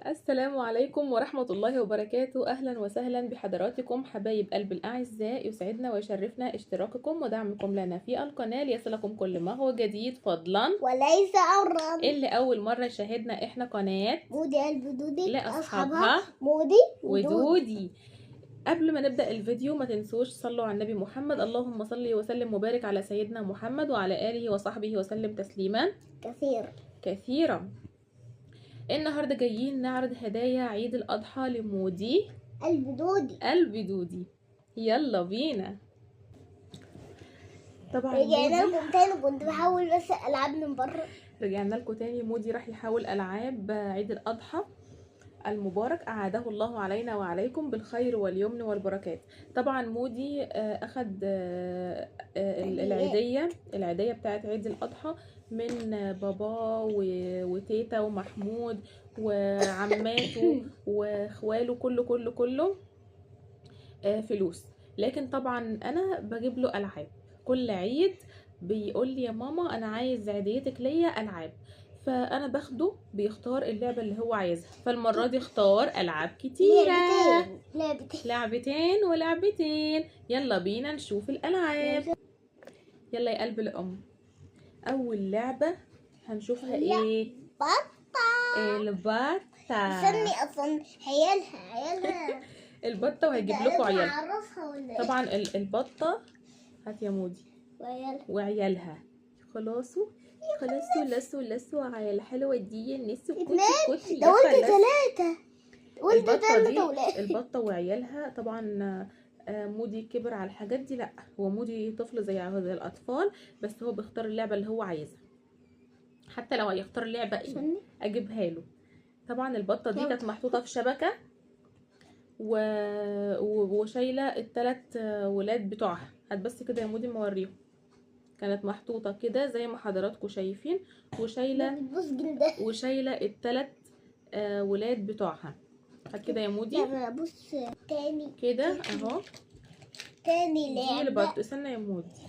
السلام عليكم ورحمة الله وبركاته. أهلا وسهلا بحضراتكم حبايب قلب الأعزاء، يسعدنا ويشرفنا اشتراككم ودعمكم لنا في القناة ليصلكم كل ما هو جديد فضلا وليس أمرا. اللي أول مرة يشاهدنا إحنا قناة مودي البدودي لأصحابها مودي ودودي. قبل ما نبدأ الفيديو ما تنسوش صلوا على النبي محمد، اللهم صل وسلم وبارك على سيدنا محمد وعلى آله وصحبه وسلم تسليما كثيرا. النهارده جايين نعرض هدايا عيد الأضحى لمودي البدودي. يلا بينا. طبعا رجعنا لكم تاني، كنت بحاول بس ألعاب من بره. رجعنا لكم تاني. مودي راح يحاول ألعاب عيد الأضحى المبارك، أعاده الله علينا وعليكم بالخير واليمن والبركات. طبعا مودي أخد العيدية بتاعت عيد الأضحى من بابا وتيتا ومحمود وعماته واخواله، كله فلوس. لكن طبعا أنا بجيب له ألعاب كل عيد. بيقول لي يا ماما أنا عايز عيديتك ليا ألعاب، فانا باخده بيختار اللعبه اللي هو عايزها. فالمره دي اختار العاب كتيره، لعبتين ولعبتين. يلا بينا نشوف الالعاب. يلا يا قلب الام، اول لعبه هنشوفها ايه؟ البطه. استني اصلا عيالها البطه، وهيجيب لكم عيالها. طبعا البطه هات يا مودي وعيالها. خلاص لسوا على الحلوة دي الناس وكوتي. ده قلت ثلاثة، البطة وعيالها. طبعا مودي كبر على الحاجات دي، لا هو مودي طفل زي الأطفال، بس هو بيختار اللعبة اللي هو عايزها. حتى لو هيختار لعبة ايه اجيبها له. طبعا البطة دي كانت محطوطة في شبكة وشايلة الثلاث ولاد بتوعها. هات بس كده يا مودي موريهم. كانت محطوطة كده زي ما حضراتكم شايفين، وشايلة الثلاث ولاد بتوعها. هات كده يا مودي. بص تاني كده اهو. تاني دي البط، استنى يا مودي،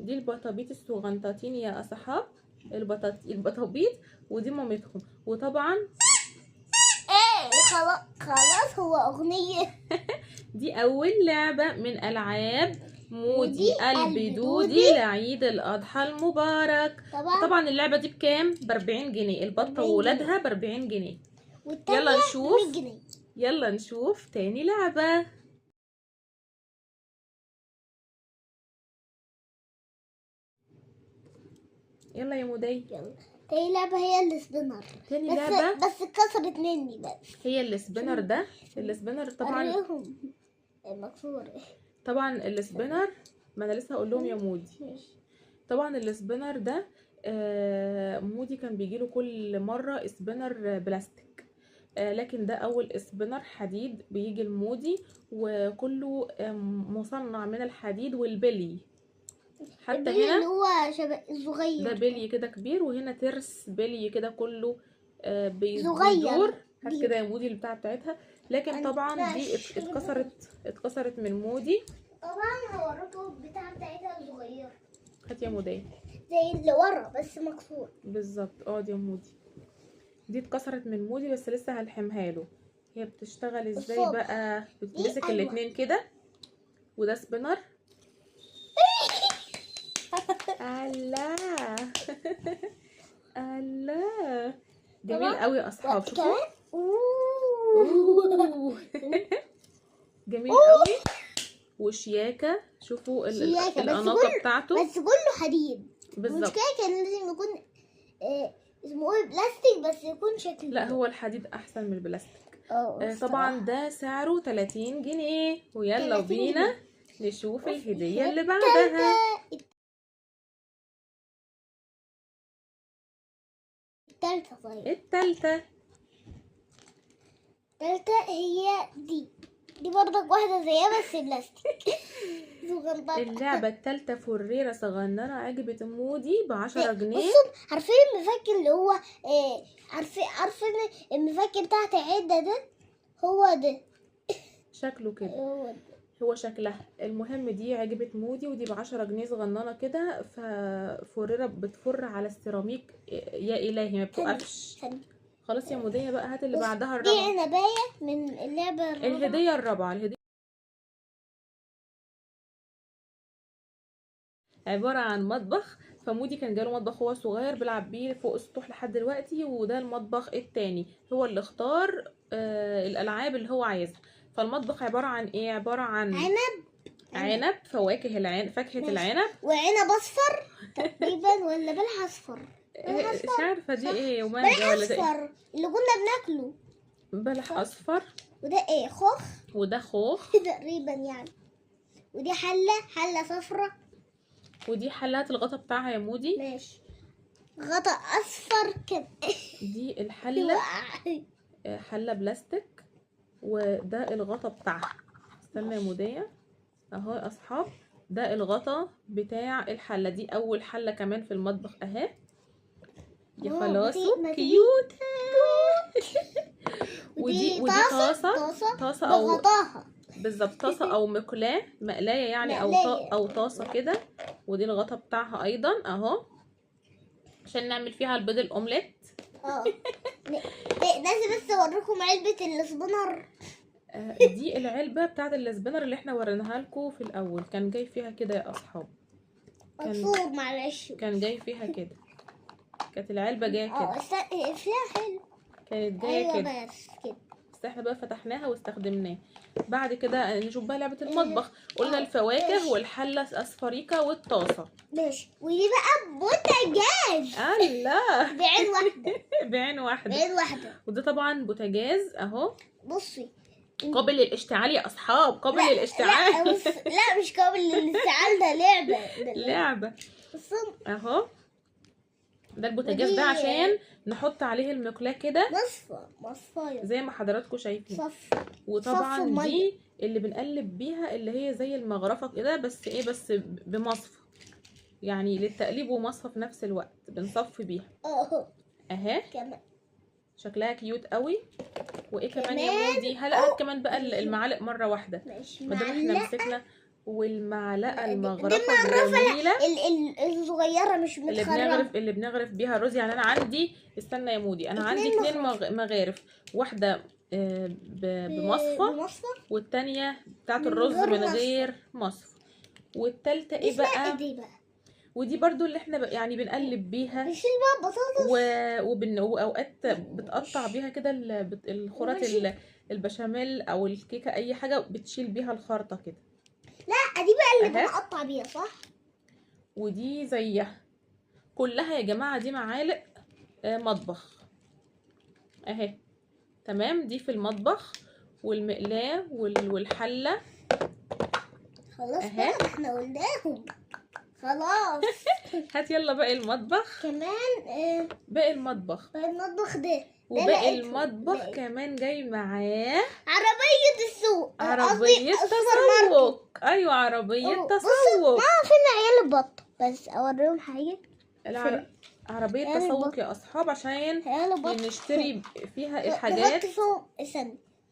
دي البطابيط الصغنطاطين يا اصحاب، البطابيط، ودي مامتهم. وطبعا خلاص هو اغنية. دي اول لعبة من العاب مودي البدودي لعيد الاضحى المبارك. طبعا اللعبة دي بكام؟ ب40 جنيه. البطة وولادها ب40 جنيه. يلا نشوف تاني لعبة. يلا يا مودي. تاني لعبة هي السبينر. تاني لعبة بس اتكسرت مني بس. هي السبينر. ده السبينر طبعا المكسور. طبعا السبينر، ما انا لسه هقول لهم يا مودي. طبعا السبينر ده مودي كان بيجيله كل مرة سبينر بلاستيك، لكن ده اول سبينر حديد بيجي المودي، وكله مصنع من الحديد والبلي. حتى هنا اللي هو شبه صغير، ده بلي كده كبير، وهنا ترس بلي كده كله بيدور. هات كده يا مودي البتاعه بتاعتها. لكن طبعا دي اتكسرت من مودي. طبعا هو الرطوب بتاعتها صغير. هات يا مودي زي اللي ورا بس مكسور بالظبط. دي يا مودي، دي اتكسرت من مودي بس لسه هلحمها له. هي بتشتغل ازاي بقى؟ بتمسك الاتنين كده، وده سبينر. الله الله، جميل قوي يا اصحاب. شوفوا جميل قوي وشياكه. شوفوا الاناقه بتاعته، بس كله حديد بالظبط. مش كان لازم يكون اسمه ايه بلاستيك، بس يكون شكله. لا هو الحديد احسن من البلاستيك. طبعا ده سعره 30 جنيه. ويلا بينا نشوف الهديه اللي بعدها. التالتة هي دي برضك واحدة زيها بس بلاستيك. اللعبة التالتة فريرة صغننة عجبت مودي ب10 جنيه. بصوا عارفين المفك اللي هو عارفين المفك بتاعت العدة ده؟ هو ده شكله كده، هو شكلها. المهم دي عجبت مودي، ودي ب10 جنيه صغننه كده. ففريرة بتفر على السيراميك، يا الهي ما بتوقفش خلاص يا مودية بقى، هات اللي بص، بعدها دي الرابعة. عنباية من اللعبة الرابعة. الهدية الرابعة، الهدية عبارة عن مطبخ. فمودي كان جاله مطبخ هو صغير بيلعب بيه فوق السطوح لحد دلوقتي، وده المطبخ التاني هو اللي اختار الألعاب اللي هو عايزها. فالمطبخ عبارة عن ايه؟ عبارة عن عنب، فواكه فاكهة ماشي. العنب، وعنب اصفر تقريبا ولا بلح اصفر؟ مش عارفة دي صح. ايه، ومانجا بلح ولا ده ايه؟ اصفر اللي كنا بناكله. بلح اصفر. وده ايه؟ خوخ وده خوخ. تقريبا يعني. ودي حلة صفرة. ودي حلات الغطا بتاعها يا مودي. ماشي. غطا اصفر كده. دي الحلة، حلة بلاستيك، وده الغطا بتاعها. استنى يا مودية اهو يا اصحاب، ده الغطا بتاع الحلة. دي اول حلة كمان في المطبخ اهي. يا خلاصو كيوت. ودي طاسة او بغطاها. بالظبط طاسة او مقلاية يعني، او طاسة كده. ودي الغطا بتاعها ايضا اهو، عشان نعمل فيها البيض الاومليت. لازم بس اوريكم علبة السبنر. دي العلبة بتاعت السبنر اللي احنا وريناها لكم في الاول، كان جاي فيها كده يا اصحاب. معلش. كان جاي فيها كده، كانت العلبة جايه كده. فيها حلو. كانت جايه أيوة كده. بس كده. بس احنا بقى فتحناها واستخدمناه. بعد كده نشوف بقى لعبة المطبخ. قلنا الفواكه ماشي. والحلة اصفريكة والطاسة. ماشي. ودي بقى بوتاجاز. الله. بعين واحدة. بعين واحدة. بعين واحدة. وده طبعا بوتاجاز اهو، بصي. قابل للاشتعال يا اصحاب، قابل للاشتعال. لا مش قابل للاشتعال، ده لعبة. لعبة اهو. ده البوتاجاز ده عشان نحط عليه المقلاة كده مصفاية زي ما حضراتكم شايفين. صف. وطبعا دي اللي بنقلب بيها، اللي هي زي المغرفة كده، بس ايه، بس بمصفى يعني، للتقليب ومصفى في نفس الوقت بنصفي بيها اهي. كمان شكلها كيوت قوي. وايه كمان يا مودي؟ هات كمان بقى المعالق مرة واحدة ما دام احنا مسكنا. والمعلقة المغرفة الجميلة الصغيرة مش متخرمة، اللي بنغرف بيها الرز. يعني انا عندي، استنى يا مودي، انا عندي 2 مغارف، واحدة بمصفى، والتانية بتاعت الرز من غير مصفى، والتالتة ايه بقى؟ ودي برضو اللي احنا يعني بنقلب بيها، بنشيل بقى بطاطس واوقات بتقطع بيها كده الخرط البشاميل او الكيكة، اي حاجة بتشيل بيها الخرطة كده. لا دي بقى اللي بنقطع بيها صح. ودي زيها كلها يا جماعة، دي معالق مطبخ اهي. تمام. دي في المطبخ، والمقلاة والحلة خلاص بقى احنا قلناهم خلاص. هات يلا باقي المطبخ كمان. باقي المطبخ ده وباقي المطبخ كمان جاي معاه عربية السوق. عربية تسوق. ايوه عربية تسوق. ما فين عيال البط، بس اوريهم حاجة. عربية تسوق يا اصحاب، عشان نشتري فيها الحاجات.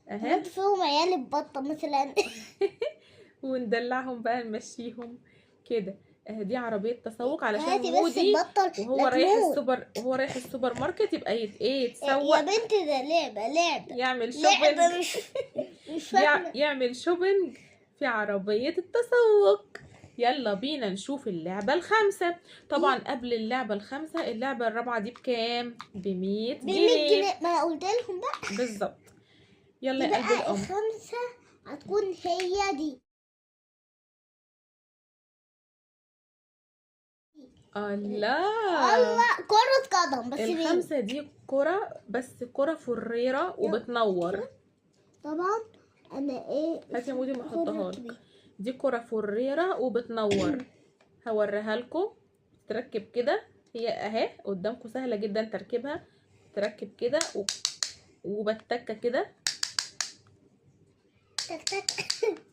نحط فيهم عيال البطة مثلا. وندلعهم بقى، نمشيهم كده. دي عربية تسوق علشان مودي وهو رايح السوبر ماركت يبقى يتسوق. يا بنتي ده لعبة يعمل شوبينج. مش يعمل شوبينج في عربية التسوق. يلا بينا نشوف اللعبة الخامسة. طبعا قبل اللعبة الخامسة، اللعبة الرابعة دي بكام؟ ب100 جنيه. ما انا قلت لهم بقى بالظبط. يلا يا قلب الأم. الخامسة هتكون هي دي. الله كرة قدم بس. الخامسة دي كرة، بس كرة فريرة وبتنور. طبعا انا هات يا مودي ما احطها لك. دي كرة فريرة وبتنور. هوريها لكم. تركب كده، هي اهي قدامكم، سهلة جدا تركيبها. تركب كده وبتكة كده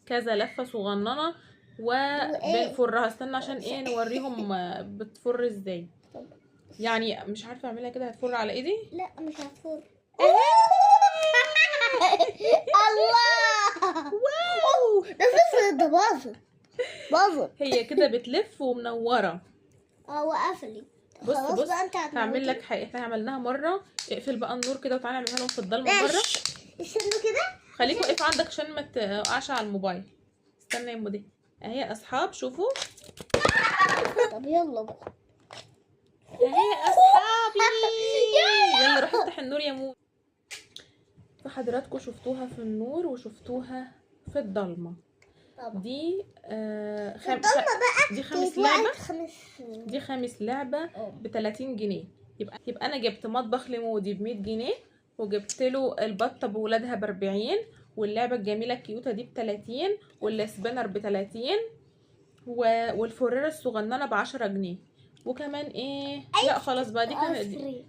كذا لفة صغننة، وبنفرها. استنى عشان نوريهم بتفر ازاي. يعني مش عارفة اعملها كده. هتفر على ايدي؟ لا مش هتفر. الله واو، ده باظت. هي كده بتلف ومنورة. وقفلي. بص خلاص بص بقى انت هعمل لك حاجه احنا عملناها مره. اقفل بقى النور كده وتعالى نعملها لهم في الضلمه بره. استنوا كده. خليك واقف عندك عشان ما تقعش على الموبايل. استنى يا مودي اهي يا اصحاب شوفوا. طب يلا بقى. اهي يا اصحابي. يلا روح افتح النور يا مو. فحضراتكم شفتوها في النور وشفتوها في الضلمه. طبعا. دي دي خامس كانت لعبه. وقعت 5. دي خامس لعبه ب 30 جنيه. يبقى انا جبت مطبخ لمودي ب 100 جنيه وجبت له البطه بولادها ب 40 واللعبه الجميله الكيوته دي ب 30 والسبينر ب 30 والفريره الصغننه ب 10 جنيه. وكمان ايه لا خلاص بقى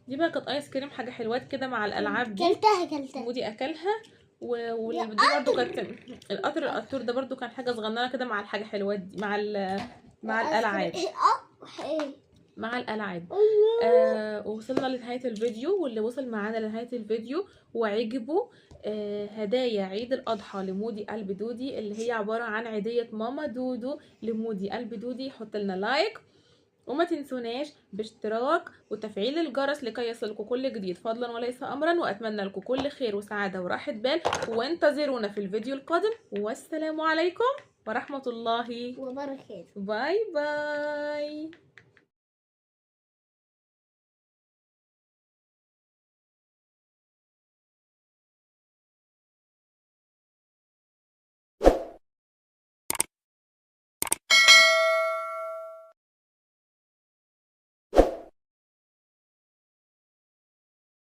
دي بقى كانت ايس كريم حاجه حلوات كده مع الالعاب دي. كلتها ودي اكلها ودي برضو كانت القطر ده برضو كان حاجه صغننه كده مع الحاجه حلوات دي مع الالعاب. مع الالعاب. وصلنا لنهايه الفيديو واللي وصل معانا لنهايه الفيديو وعجبه هدايا عيد الاضحى لمودي قلب دودي اللي هي عباره عن عيديه ماما دودو لمودي قلب دودي. حط لنا لايك وما تنسوناش باشتراك وتفعيل الجرس لكي يصلكم كل جديد فضلا وليس امرا. واتمنى لكم كل خير وسعاده وراحه بال وانتظرونا في الفيديو القادم والسلام عليكم ورحمه الله وبركاته. باي باي.